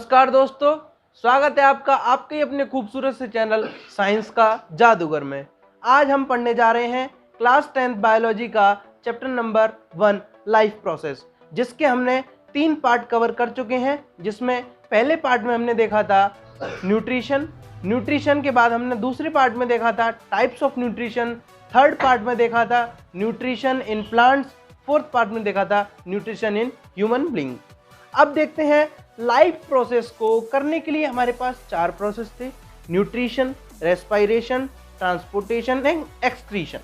नमस्कार दोस्तों, स्वागत है आपका आपके अपने खूबसूरत से चैनल साइंस का जादूगर में। आज हम पढ़ने जा रहे हैं क्लास 10th बायोलॉजी का चैप्टर नंबर 1 लाइफ प्रोसेस, जिसके हमने 3 पार्ट कवर कर चुके हैं। जिसमें पहले पार्ट में हमने देखा था न्यूट्रिशन के बाद हमने दूसरे पार्ट में देखा था types of nutrition, third part में देखा था nutrition in plants, fourth part में देखा था न्यूट्रिशन इन ह्यूमन बीइंग। अब देखते हैं लाइफ प्रोसेस को करने के लिए हमारे पास 4 प्रोसेस थे: nutrition, respiration, transportation and excretion.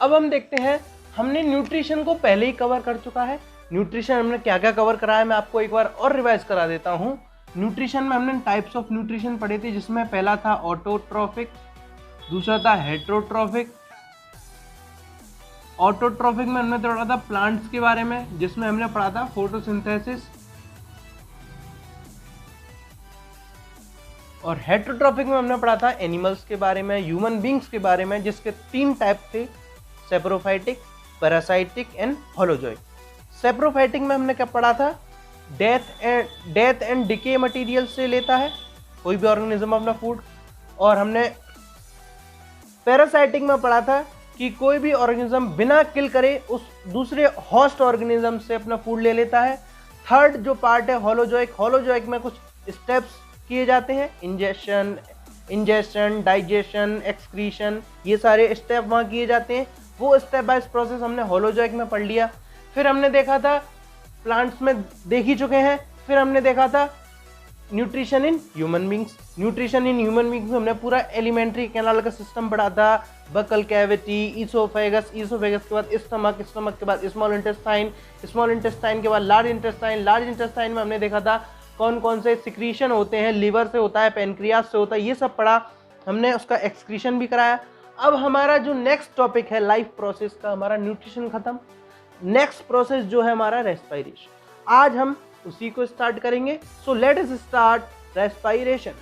अब हम देखते हैं, हमने न्यूट्रिशन को पहले ही कवर कर चुका है। न्यूट्रिशन हमने क्या क्या कवर करा है मैं आपको एक बार और रिवाइज करा देता हूँ। न्यूट्रिशन में हमने टाइप्स ऑफ न्यूट्रिशन पढ़े थे, जिसमें पहला था ऑटोट्रॉफिक, दूसरा था हेट्रोट्रॉफिक। ऑटोट्रॉफिक में हमने पढ़ा था प्लांट्स के बारे में, जिसमें हमने पढ़ा था फोटोसिंथेसिस। और हेट्रोट्रॉफिक में हमने पढ़ा था एनिमल्स के बारे में, ह्यूमन बींग्स के बारे में, जिसके 3 टाइप थे: saprophytic, parasitic and holozoic. Saprophytic में हमने क्या पढ़ा था? डेथ एंड डिके मटेरियल से लेता है कोई भी ऑर्गेनिज्म अपना फूड। और हमने पैरासाइटिक में पढ़ा था कि कोई भी ऑर्गेनिज्म बिना किल करे उस दूसरे होस्ट ऑर्गेनिज्म से अपना फूड ले लेता है। थर्ड जो पार्ट है होलोजोइक में कुछ स्टेप्स किए जाते हैं: इंजेशन, डाइजेशन, एक्सक्रीशन, ये सारे स्टेप वहाँ किए जाते हैं। वो स्टेप बाय प्रोसेस हमने होलोजोइक में पढ़ लिया। फिर हमने देखा था प्लांट्स में देख ही चुके हैं। फिर हमने देखा था nutrition in human beings. Nutrition in human beings में हमने पूरा एलिमेंट्री कैनाल का सिस्टम पढ़ा था: बकल कैविटी, ईसोफेगस के बाद स्टमक के बाद स्मॉल इंटेस्टाइन के बाद लार्ज इंटेस्टाइन में हमने देखा था कौन कौन से सिक्रीशन होते हैं, लिवर से होता है, पेनक्रियास से होता है, ये सब पढ़ा हमने। उसका एक्सक्रीशन भी कराया। अब हमारा जो नेक्स्ट टॉपिक है लाइफ प्रोसेस का, हमारा न्यूट्रिशन खत्म। नेक्स्ट प्रोसेस जो है हमारा रेस्पिरेशन, आज हम उसी को स्टार्ट करेंगे। So let us start respiration.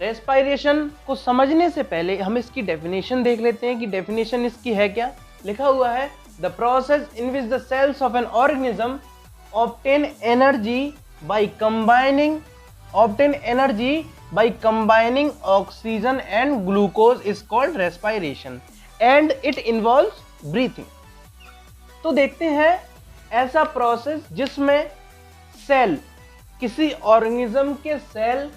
Respiration को समझने से पहले हम इसकी डेफिनेशन देख लेते हैं कि डेफिनेशन इसकी है क्या। लिखा हुआ है: the process in which the cells of an organism obtain energy by combining oxygen and glucose is called respiration and it involves breathing। तो देखते हैं ऐसा प्रोसेस जिसमें सेल, किसी ऑर्गेनिज्म के सेल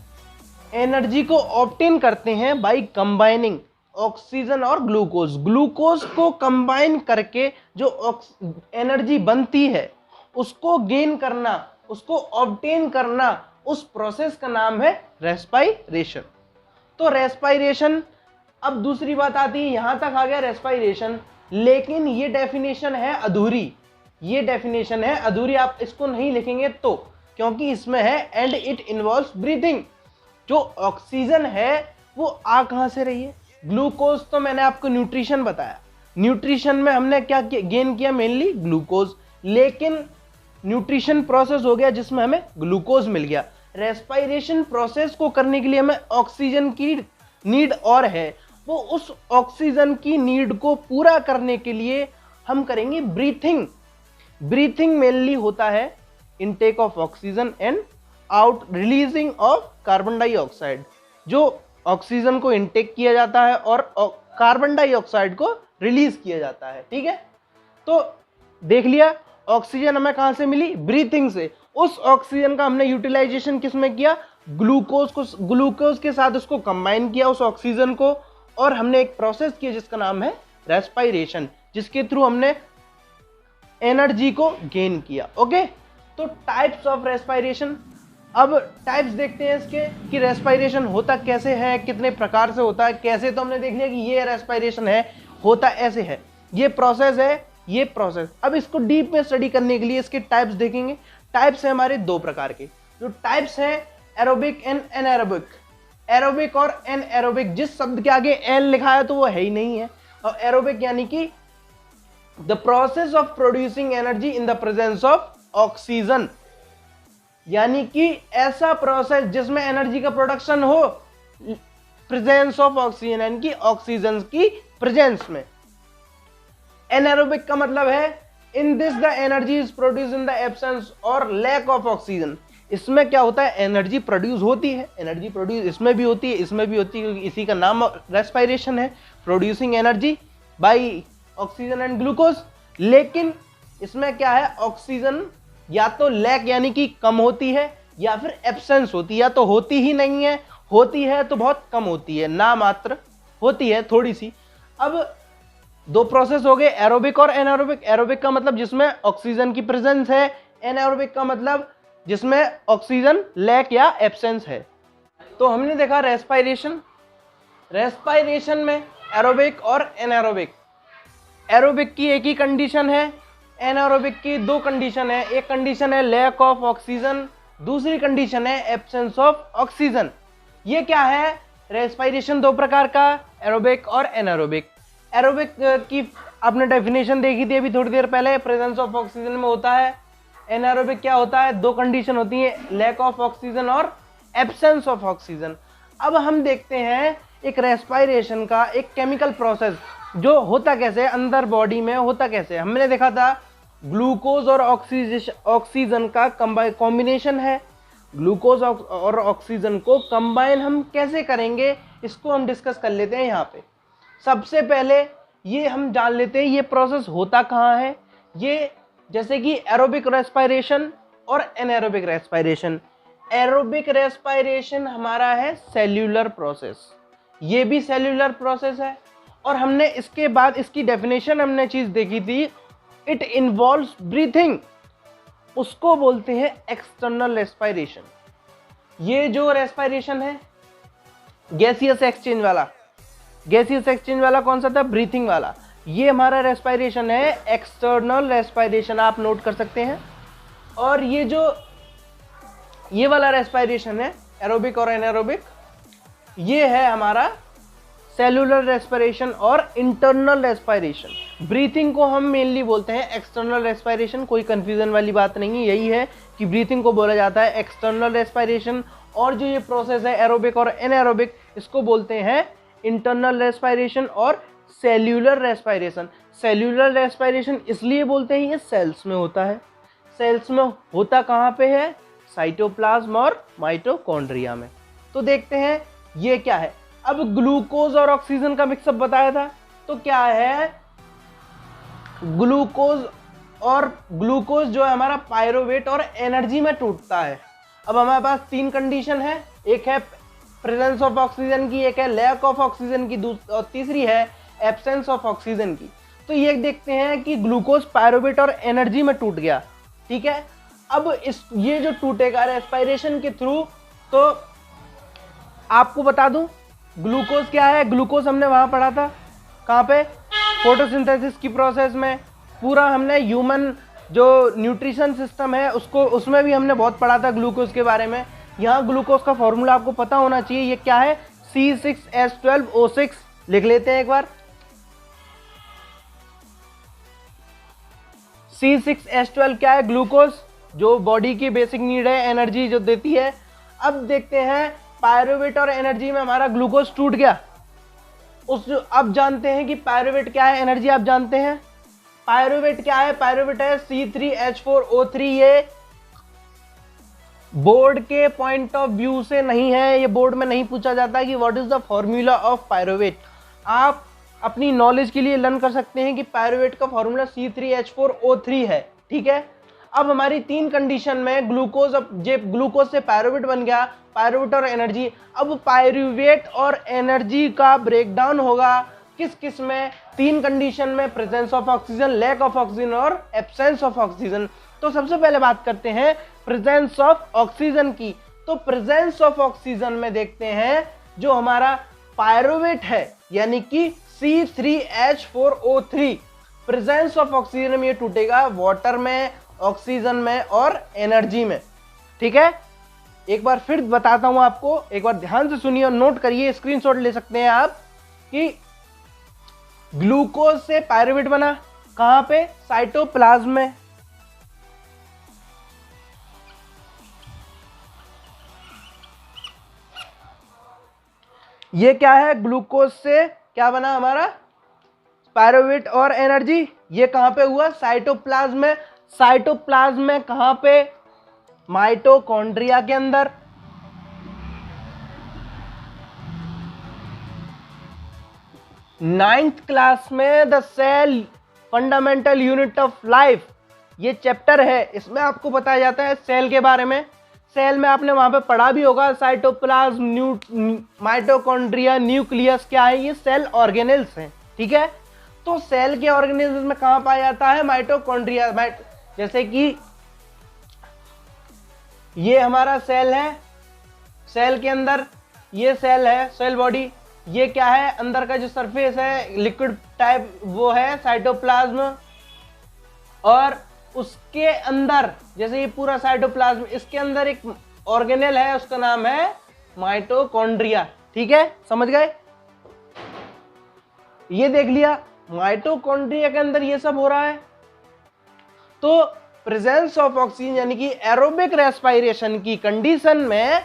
एनर्जी को ऑब्टेन करते हैं बाय कंबाइनिंग ऑक्सीजन और ग्लूकोज को कंबाइन करके जो एनर्जी बनती है उसको गेन करना, उसको ऑब्टेन करना, उस प्रोसेस का नाम है रेस्पिरेशन। तो रेस्पिरेशन, अब दूसरी बात आती है, यहां तक आ गया रेस्पिरेशन, लेकिन ये डेफिनेशन है अधूरी। आप इसको नहीं लिखेंगे तो, क्योंकि इसमें है एंड इट इन्वॉल्व्स ब्रीथिंग। जो ऑक्सीजन है वो आ कहां से रही है? ग्लूकोज तो मैंने आपको न्यूट्रिशन बताया, न्यूट्रिशन में हमने क्या गेन किया? Mainly glucose. लेकिन न्यूट्रिशन प्रोसेस हो गया जिसमें हमें ग्लूकोज मिल गया। रेस्पिरेशन प्रोसेस को करने के लिए हमें ऑक्सीजन की नीड और है, वो उस ऑक्सीजन की नीड को पूरा करने के लिए हम करेंगे ब्रीथिंग। ब्रीथिंग मेनली होता है intake of oxygen and out releasing of carbon dioxide. जो ऑक्सीजन को इनटेक किया जाता है और कार्बन डाइऑक्साइड को रिलीज किया जाता है। ठीक है, तो देख लिया ऑक्सीजन हमें कहां से मिली? ब्रीथिंग से। उस ऑक्सीजन का हमने यूटिलाइजेशन किसमें किया? ग्लूकोज के साथ उसको कंबाइन किया उस ऑक्सीजन को, और हमने एक प्रोसेस किया जिसका नाम है रेस्पिरेशन, जिसके थ्रू हमने एनर्जी को गेन किया। ओके, तो टाइप्स ऑफ रेस्पिरेशन, अब टाइप्स देखते हैं इसके कि रेस्पिरेशन होता कैसे है, कितने प्रकार से होता है। कैसे तो हमने देख लिया कि ये रेस्पिरेशन है, होता ऐसे है, ये प्रोसेस है, ये प्रोसेस। अब इसको डीप में स्टडी करने के लिए इसके टाइप्स देखेंगे। टाइप्स है हमारे दो प्रकार के। जो टाइप्स हैं एरोबिक एंड एनएरोबिक। एरोबिक और एनएरोबिक, जिस शब्द के आगे एन लिखा है तो वो है ही नहीं है। और एरोबिक यानी कि the process of producing energy in the presence of oxygen, यानी कि ऐसा प्रोसेस जिसमें एनर्जी का प्रोडक्शन हो प्रेजेंस ऑफ ऑक्सीजन, यानी कि ऑक्सीजन की प्रेजेंस में। एनारोबिक का मतलब है in this the energy is produce in the absence और लैक ऑफ ऑक्सीजन। इसमें क्या होता है, एनर्जी प्रोड्यूस होती है, एनर्जी प्रोड्यूस इसमें भी होती है, इसमें भी होती है, क्योंकि इसी का नाम रेस्पिरेशन है, producing energy by oxygen and glucose. लेकिन इसमें क्या है, ऑक्सीजन या तो लैक यानी कि कम होती है, या फिर एब्सेंस होती है, या तो होती ही नहीं है, होती है तो बहुत कम होती है, ना मात्र होती है थोड़ी सी। अब दो प्रोसेस हो गए, एरोबिक और एनारोबिक। एरोबिक का मतलब जिसमें ऑक्सीजन की प्रेजेंस है, एनारोबिक का मतलब जिसमें ऑक्सीजन लैक या एब्सेंस है। तो हमने देखा रेस्पिरेशन। रेस्पिरेशन में एरोबिक और एनारोबिक। एरोबिक की एक ही कंडीशन है, एनारोबिक की दो कंडीशन है। एक कंडीशन है लैक ऑफ ऑक्सीजन, दूसरी कंडीशन है एब्सेंस ऑफ ऑक्सीजन। ये क्या है, रेस्पिरेशन दो प्रकार का, एरोबिक और एनारोबिक। एरोबिक की आपने डेफिनेशन देखी थी अभी थोड़ी देर पहले, प्रेजेंस ऑफ ऑक्सीजन में होता है। एनारोबिक क्या होता है, दो कंडीशन होती है, लैक ऑफ ऑक्सीजन और एब्सेंस ऑफ ऑक्सीजन। अब हम देखते हैं एक रेस्पिरेशन का एक केमिकल प्रोसेस जो होता कैसे, अंदर बॉडी में होता कैसे। हमने देखा था ग्लूकोज और ऑक्सीजन का कॉम्बिनेशन है। ग्लूकोज और ऑक्सीजन को कंबाइन हम कैसे करेंगे, इसको हम डिस्कस कर लेते हैं यहाँ पे। सबसे पहले ये हम जान लेते हैं ये प्रोसेस होता कहाँ है। ये जैसे कि एरोबिक रेस्पिरेशन और एनारोबिक रेस्पिरेशन। एरोबिक रेस्पिरेशन हमारा है सेल्यूलर प्रोसेस, ये भी सेल्यूलर प्रोसेस है। और हमने इसके बाद इसकी डेफिनेशन हमने चीज देखी थी, इट इन्वॉल्व्स ब्रीथिंग, उसको बोलते हैं एक्सटर्नल रेस्पिरेशन। ये जो रेस्पिरेशन है गैसियस एक्सचेंज वाला, गैसियस एक्सचेंज वाला कौन सा था, ब्रीथिंग वाला, ये हमारा रेस्पिरेशन है एक्सटर्नल रेस्पिरेशन, आप नोट कर सकते हैं। और ये जो ये वाला रेस्पिरेशन है एरोबिक और एनारोबिक, ये है हमारा सेलुलर रेस्पिरेशन और इंटरनल रेस्पिरेशन। ब्रीथिंग को हम मेनली बोलते हैं एक्सटर्नल रेस्पिरेशन, कोई कंफ्यूजन वाली बात नहीं है, यही है कि ब्रीथिंग को बोला जाता है एक्सटर्नल रेस्पिरेशन। और जो ये प्रोसेस है एरोबिक और एनारोबिक, इसको बोलते हैं इंटरनल रेस्पिरेशन और सेल्यूलर रेस्पिरेशन। सेल्यूलर रेस्पिरेशन इसलिए बोलते हैं ये सेल्स में होता है। सेल्स में होता कहाँ पे है, साइटोप्लाज्म और माइटोकॉन्ड्रिया में। तो देखते हैं ये क्या है। अब ग्लूकोज और ऑक्सीजन का मिक्सअप बताया था, तो क्या है ग्लूकोज जो है हमारा पायरोवेट और एनर्जी में टूटता है। अब हमारे पास तीन कंडीशन है, एक है प्रेजेंस ऑफ ऑक्सीजन की, एक है लैक ऑफ ऑक्सीजन की, और तीसरी है एब्सेंस ऑफ ऑक्सीजन की। तो ये देखते हैं कि ग्लूकोज पायरोवेट और एनर्जी में टूट गया, ठीक है। अब ये जो टूटेगा रेस्पिरेशन के थ्रू, तो आपको बता दूं ग्लूकोज क्या है। ग्लूकोज हमने वहां पढ़ा था, कहाँ पे, फोटोसिंथेसिस की प्रोसेस में। पूरा हमने ह्यूमन जो न्यूट्रिशन सिस्टम है उसको, उसमें भी हमने बहुत पढ़ा था ग्लूकोज के बारे में। यहाँ ग्लूकोज का फॉर्मूला आपको पता होना चाहिए, ये क्या है, C6H12O6। लिख लेते हैं एक बार, C6H12 क्या है, ग्लूकोज, जो बॉडी की बेसिक नीड है, एनर्जी जो देती है। अब देखते हैं पायरोवेट और एनर्जी में हमारा ग्लूकोज टूट गया। अब जानते हैं कि पायरोवेट क्या है, एनर्जी आप जानते हैं। पायरोवेट क्या है, पायरोवेट है C3H4O3। ये बोर्ड के पॉइंट ऑफ व्यू से नहीं है, ये बोर्ड में नहीं पूछा जाता कि what is the formula of pyruvate. आप अपनी नॉलेज के लिए लर्न कर सकते हैं कि पायरोवेट का फॉर्मूला C3H4O3 है, ठीक है। अब हमारी तीन कंडीशन में ग्लूकोज, अब ग्लूकोज से पायरोवेट बन गया, पायरोवेट और एनर्जी। अब पायरोवेट और एनर्जी का ब्रेकडाउन होगा किस किस में, तीन कंडीशन में, presence of oxygen, lack of oxygen और एब्सेंस ऑफ ऑक्सीजन। तो सबसे पहले बात करते हैं प्रेजेंस ऑफ ऑक्सीजन की। तो प्रेजेंस ऑफ ऑक्सीजन में देखते हैं जो हमारा पायरुवेट है यानी कि C3H4O3, प्रेजेंस ऑफ ऑक्सीजन में ये टूटेगा वाटर में, ऑक्सीजन में और एनर्जी में। ठीक है, एक बार फिर बताता हूं आपको, एक बार ध्यान से सुनिए और नोट करिए, स्क्रीनशॉट ले सकते हैं आप कि ग्लूकोज से पायरुवेट बना कहां पे, साइटोप्लाज्म में। ये क्या है, ग्लूकोज से क्या बना हमारा, पायरुवेट और एनर्जी। ये कहां पे हुआ, साइटोप्लाज्म में। साइटोप्लाज्म में कहां पे, माइटोकॉन्ड्रिया के अंदर। नाइन्थ क्लास में the cell fundamental unit of life, ये चैप्टर है, इसमें आपको बताया जाता है सेल के बारे में। सेल में आपने वहां पे पढ़ा भी होगा, साइटोप्लाज्म, माइटोकॉन्ड्रिया, न्यूक्लियस क्या है, ये सेल ऑर्गेनेल्स हैं। ठीक है, तो सेल के ऑर्गेनेल्स में कहां पाया जाता है, माइटोकॉन्ड्रिया। जैसे कि ये हमारा सेल है, सेल के अंदर ये सेल है, सेल बॉडी। ये क्या है, अंदर का जो सरफेस है लिक्विड टाइप वो है साइटोप्लाज्म, और उसके अंदर जैसे ये पूरा साइटोप्लाज्म, इसके अंदर एक ऑर्गेनेल है, उसका नाम है माइटोकॉन्ड्रिया। ठीक है, समझ गए, ये देख लिया, माइटोकॉन्ड्रिया के अंदर ये सब हो रहा है। तो प्रेजेंस ऑफ ऑक्सीजन यानी कि एरोबिक रेस्पिरेशन की कंडीशन में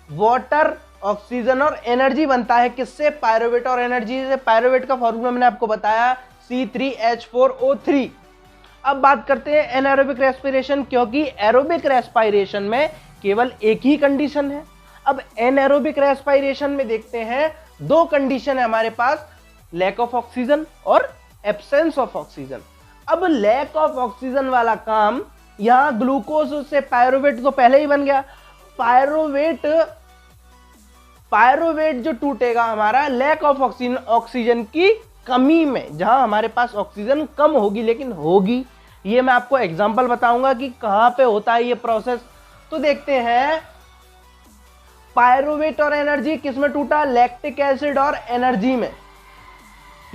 वाटर, ऑक्सीजन और एनर्जी बनता है, किससे, पायरुवेट और एनर्जी से। पायरुवेट का फॉर्मूला मैंने आपको बताया, C3H4O3। अब बात करते हैं एनारोबिक रेस्पिरेशन, क्योंकि एरोबिक रेस्पिरेशन में केवल एक ही कंडीशन है। अब एनारोबिक रेस्पिरेशन में देखते हैं दो कंडीशन है हमारे पास, लैक ऑफ ऑक्सीजन और एब्सेंस ऑफ ऑक्सीजन। अब लैक ऑफ ऑक्सीजन वाला काम, यहां ग्लूकोज से पायरुवेट तो पहले ही बन गया। पायरुवेट जो टूटेगा हमारा लैक ऑफ ऑक्सीजन, ऑक्सीजन की कमी में, जहां हमारे पास ऑक्सीजन कम होगी लेकिन होगी। ये मैं आपको एग्जांपल बताऊंगा कि कहां पे होता है ये प्रोसेस। तो देखते हैं पायरुवेट और एनर्जी किस में टूटा, लैक्टिक एसिड और एनर्जी में।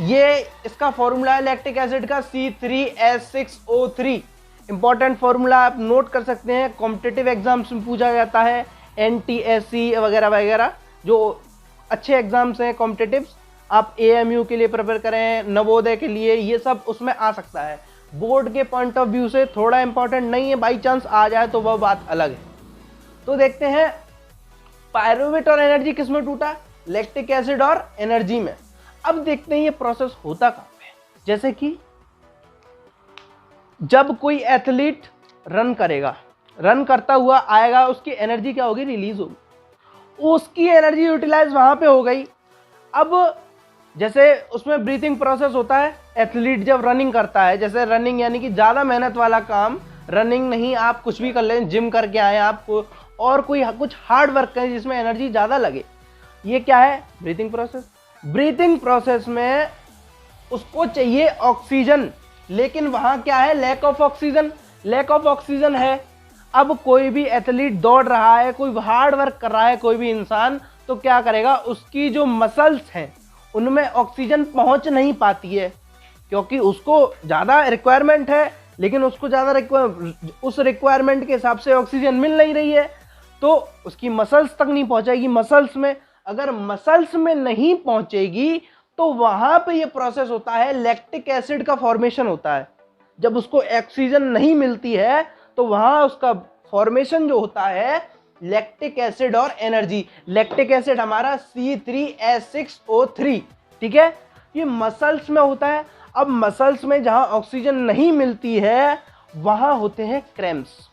ये इसका फॉर्मूला है लैक्टिक एसिड का, C3H6O3। इंपॉर्टेंट फॉर्मूला आप नोट कर सकते हैं, कॉम्पिटिटिव एग्जाम्स में पूछा जाता है, NTSC वगैरह वगैरह जो अच्छे एग्जाम्स हैं कॉम्पिटिटिव्स, आप AMU के लिए प्रिपेयर करें, नवोदय के लिए, ये सब उसमें आ सकता है। बोर्ड के पॉइंट ऑफ व्यू से थोड़ा इंपॉर्टेंट नहीं है, बाई चांस आ जाए तो वह बात अलग है। तो देखते हैं पायरुवेट और एनर्जी किस में टूटा, लैक्टिक एसिड और एनर्जी में। अब देखते हैं ये प्रोसेस होता कहां पे। जैसे कि जब कोई एथलीट रन करेगा, रन करता हुआ आएगा, उसकी एनर्जी क्या होगी, रिलीज होगी, उसकी एनर्जी यूटिलाइज वहां पे हो गई। अब जैसे उसमें ब्रीथिंग प्रोसेस होता है, एथलीट जब रनिंग करता है, जैसे रनिंग यानी कि ज़्यादा मेहनत वाला काम, रनिंग नहीं, आप कुछ भी कर लें, जिम करके आए आप, और कोई कुछ हार्ड वर्क करें जिसमें एनर्जी ज़्यादा लगे, ये क्या है, ब्रीथिंग प्रोसेस। ब्रीथिंग प्रोसेस में उसको चाहिए ऑक्सीजन, लेकिन वहाँ क्या है, lack of oxygen, lack of oxygen है। अब कोई भी एथलीट दौड़ रहा है, कोई हार्ड वर्क कर रहा है, कोई भी इंसान, तो क्या करेगा, उसकी जो मसल्स हैं उनमें ऑक्सीजन पहुंच नहीं पाती है, क्योंकि उसको ज़्यादा रिक्वायरमेंट है, लेकिन उसको ज़्यादा उस रिक्वायरमेंट के हिसाब से ऑक्सीजन मिल नहीं रही है, तो उसकी मसल्स तक नहीं पहुंचेगी। मसल्स में अगर मसल्स में नहीं पहुंचेगी तो वहां पे ये प्रोसेस होता है, लैक्टिक एसिड का फॉर्मेशन होता है। जब उसको ऑक्सीजन नहीं मिलती है तो वहां उसका फॉर्मेशन जो होता है लैक्टिक एसिड और एनर्जी। लैक्टिक एसिड हमारा C3H6O3, ठीक है, ये मसल्स में होता है। अब मसल्स में जहां ऑक्सीजन नहीं मिलती है वहां होते हैं क्रैम्प्स।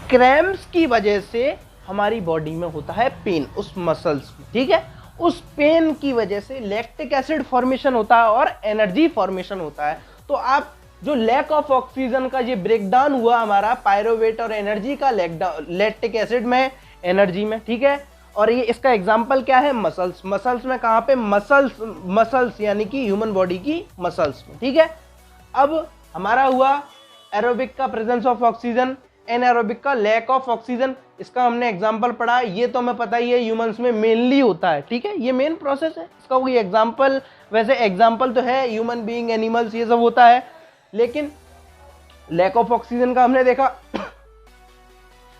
क्रैम्प्स की वजह से हमारी बॉडी में होता है पेन, उस मसल्स में, ठीक है। उस पेन की वजह से लैक्टिक एसिड फॉर्मेशन होता है और एनर्जी फॉर्मेशन होता है। तो आप जो लैक ऑफ ऑक्सीजन का ये ब्रेकडाउन हुआ हमारा पायरुवेट और एनर्जी का, लैक्टिक एसिड में, एनर्जी में, ठीक है। और ये इसका एग्जांपल क्या है, मसल्स। मसल्स में कहाँ पे, मसल्स यानी कि ह्यूमन बॉडी की मसल्स में, ठीक है। अब हमारा हुआ एरोबिक का प्रेजेंस ऑफ ऑक्सीजन, एनारोबिक का लैक ऑफ ऑक्सीजन। इसका हमने एग्जांपल पढ़ा, ये तो हमें पता ही है ह्यूमंस में मेनली होता है, ठीक है, ये मेन प्रोसेस है। इसका कोई एग्जांपल, वैसे एग्जांपल तो है ह्यूमन बीइंग, एनिमल्स, ये सब होता है, लेकिन लैक ऑफ ऑक्सीजन का हमने देखा।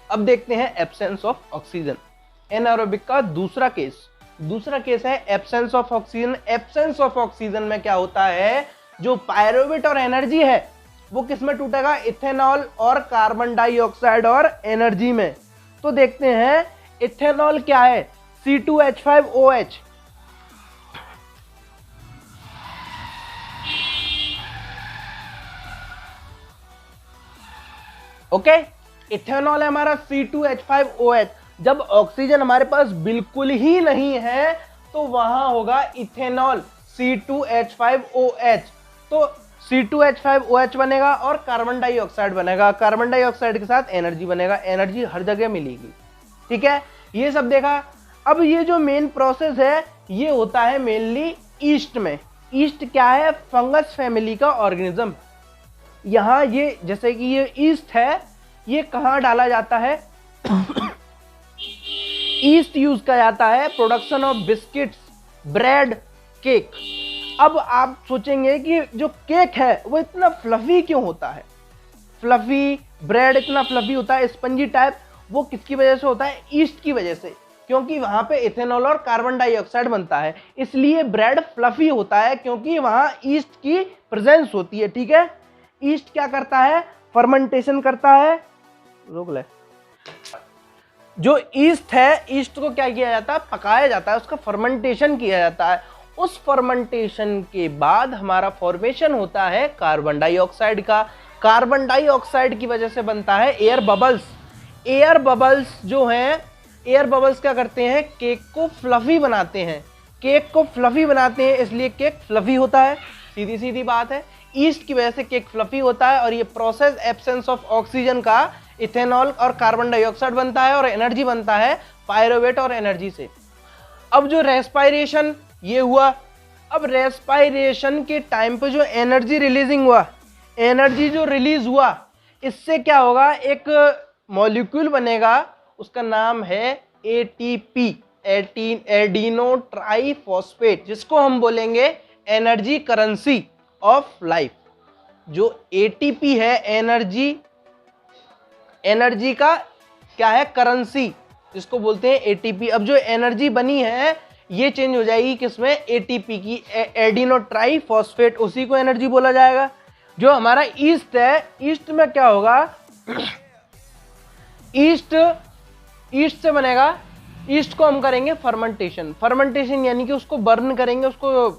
अब देखते हैं एब्सेंस ऑफ ऑक्सीजन, एनारोबिक का दूसरा केस है absence of oxygen. Absence of oxygen में क्या होता है, जो पायरुवेट और एनर्जी है वो किस में टूटेगा, इथेनॉल और कार्बन डाइऑक्साइड और एनर्जी में। तो देखते हैं इथेनॉल क्या है, C2H5OH। ओके, इथेनॉल है हमारा C2H5OH। जब ऑक्सीजन हमारे पास बिल्कुल ही नहीं है तो वहां होगा इथेनॉल C2H5OH। तो C2H5OH बनेगा और कार्बन डाइऑक्साइड बनेगा, कार्बन डाइऑक्साइड के साथ एनर्जी बनेगा, एनर्जी हर जगह मिलेगी, ठीक है, ये सब देखा। अब ये जो मेन प्रोसेस है ये होता है मेनली ईस्ट में। ईस्ट क्या है, फंगस फैमिली का ऑर्गेनिज्म। यहाँ ये जैसे कि ये ईस्ट है, ये कहाँ डाला जाता है, ईस्ट यूज किया जाता है production of biscuits, bread, cake. अब आप सोचेंगे कि जो केक है वो इतना फ्लफी क्यों होता है, फ्लफी ब्रेड इतना फ्लफी होता है, स्पंजी टाइप, वो किसकी वजह से होता है, ईस्ट की वजह से, क्योंकि वहां पे इथेनॉल और कार्बन डाइऑक्साइड बनता है, इसलिए ब्रेड फ्लफी होता है, क्योंकि वहां ईस्ट की प्रेजेंस होती है, ठीक है। ईस्ट क्या करता है, फर्मेंटेशन करता है, रोक ले, जो ईस्ट है, ईस्ट को क्या किया जाता है, पकाया जाता है, उसका फर्मेंटेशन किया जाता है। उस फर्मेंटेशन के बाद हमारा फॉर्मेशन होता है कार्बन डाइऑक्साइड का। कार्बन डाइऑक्साइड की वजह से बनता है एयर बबल्स। एयर बबल्स जो हैं, एयर बबल्स क्या करते हैं, केक को फ्लफी बनाते हैं, केक को फ्लफी बनाते हैं, इसलिए केक फ्लफी होता है, सीधी सीधी बात है। ईस्ट की वजह से केक फ्लफी होता है और ये प्रोसेस एब्सेंस ऑफ ऑक्सीजन का इथेनॉल और कार्बन डाइऑक्साइड बनता है और एनर्जी बनता है पायरुवेट और एनर्जी से। अब जो रेस्पायरेशन ये हुआ, अब रेस्पायरेशन के टाइम पे जो एनर्जी रिलीजिंग हुआ, एनर्जी जो रिलीज हुआ, इससे क्या होगा, एक मॉलिक्यूल बनेगा, उसका नाम है ATP, एडिनो ट्राइफॉस्फेट, जिसको हम बोलेंगे एनर्जी करेंसी ऑफ लाइफ। जो ATP है, एनर्जी का क्या है, करेंसी, जिसको बोलते हैं ATP। अब जो एनर्जी बनी है ये चेंज हो जाएगी किसमें, ATP की, एडिनो ट्राइफॉस्फेट, उसी को एनर्जी बोला जाएगा। जो हमारा ईस्ट है, ईस्ट में क्या होगा, ईस्ट से बनेगा, ईस्ट को हम करेंगे फर्मेंटेशन। फर्मेंटेशन यानी कि उसको बर्न करेंगे, उसको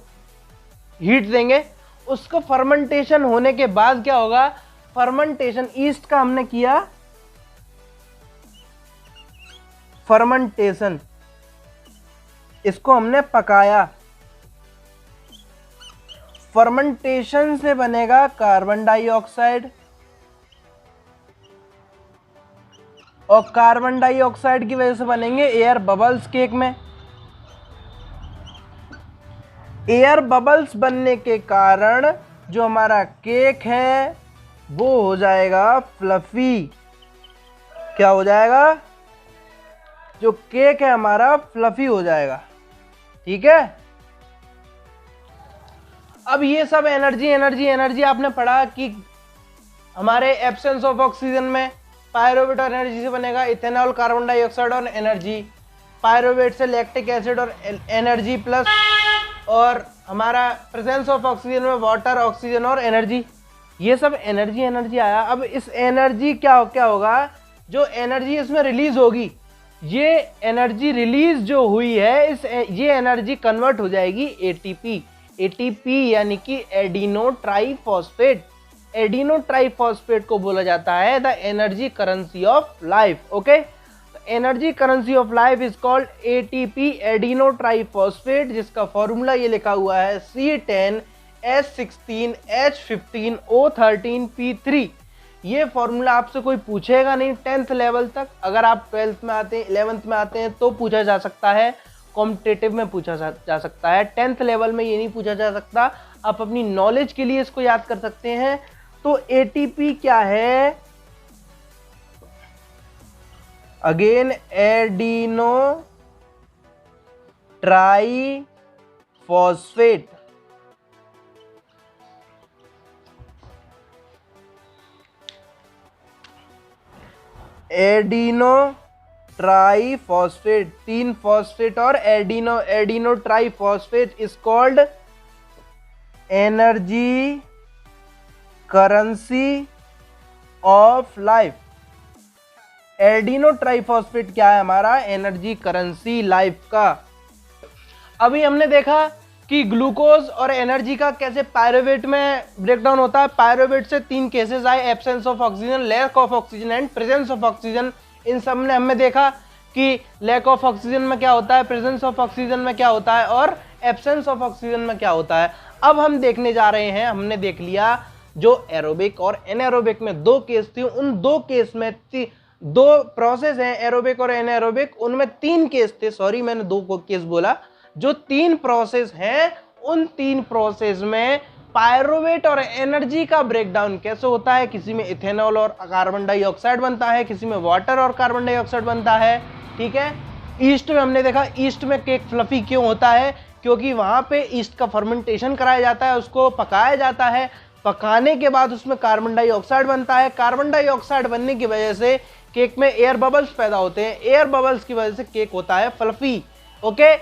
हीट देंगे, उसको फर्मेंटेशन होने के बाद क्या होगा, फर्मेंटेशन ईस्ट का हमने किया, फर्मेंटेशन, इसको हमने पकाया, फर्मेंटेशन से बनेगा कार्बन डाइऑक्साइड, और कार्बन डाइऑक्साइड की वजह से बनेंगे एयर बबल्स केक में। एयर बबल्स बनने के कारण जो हमारा केक है वो हो जाएगा फ्लफी। क्या हो जाएगा, जो केक है हमारा फ्लफी हो जाएगा, ठीक है। अब ये सब एनर्जी एनर्जी एनर्जी आपने पढ़ा कि हमारे एब्सेंस ऑफ ऑक्सीजन में पायरुवेट और एनर्जी से बनेगा इथेनॉल, कार्बन डाइऑक्साइड और एनर्जी, पायरुवेट से लैक्टिक एसिड और एनर्जी प्लस, और हमारा प्रेजेंस ऑफ ऑक्सीजन में वाटर, ऑक्सीजन और एनर्जी। ये सब एनर्जी एनर्जी आया। अब इस एनर्जी क्या होगा, जो एनर्जी इसमें रिलीज होगी, ये एनर्जी रिलीज जो हुई है, ये एनर्जी कन्वर्ट हो जाएगी ATP यानी कि एडिनो ट्राइफॉस्फेट। एडिनो ट्राइफॉस्फेट को बोला जाता है the energy currency of life. Okay, energy currency of life is called ATP, adeno triphosphate, जिसका फॉर्मूला ये लिखा हुआ है C10H16H15O13P3। ये फॉर्मूला आपसे कोई पूछेगा नहीं 10th लेवल तक। अगर आप 12th में आते हैं, 11th में आते हैं तो पूछा जा सकता है, कॉम्पिटिटिव में पूछा जा सकता है, 10th लेवल में ये नहीं पूछा जा सकता। आप अपनी नॉलेज के लिए इसको याद कर सकते हैं। तो एटीपी क्या है? Again adeno tri phosphate. Adeno tri phosphate, 3 phosphate और adeno tri phosphate is called energy currency of life. Adeno triphosphate क्या है? हमारा एनर्जी करेंसी लाइफ का। अभी हमने देखा कि ग्लूकोज और एनर्जी का कैसे पायरुवेट में ब्रेकडाउन होता है। पायरुवेट से 3 केसेस आए, absence of oxygen, lack of oxygen and presence of oxygen. इन सब ने हमें देखा कि लैक ऑफ ऑक्सीजन में क्या होता है, प्रेजेंस ऑफ ऑक्सीजन में क्या होता है और एब्सेंस ऑफ ऑक्सीजन में क्या होता है। अब हम देखने जा रहे हैं, हमने देख लिया जो एरोबिक और एनारोबिक में 2 केस थी, उन 2 केस में 2 प्रोसेस हैं, एरोबिक और एनारोबिक, उनमें 3 केस थे। सॉरी, मैंने 2 केस बोला। जो 3 प्रोसेस हैं, उन 3 प्रोसेस में पायरुवेट और एनर्जी का ब्रेकडाउन कैसे होता है। किसी में इथेनॉल और कार्बन डाइऑक्साइड बनता है, किसी में वाटर और कार्बन डाइऑक्साइड बनता है। ठीक है। ईस्ट में हमने देखा, ईस्ट में केक फ्लफी क्यों होता है? क्योंकि वहां पे ईस्ट का फर्मेंटेशन कराया जाता है, उसको पकाया जाता है, पकाने के बाद उसमें कार्बन डाइऑक्साइड बनता है। कार्बन डाइऑक्साइड बनने की वजह से केक में एयर बबल्स पैदा होते हैं, एयर बबल्स की वजह से केक होता है फ्लफी। ओके,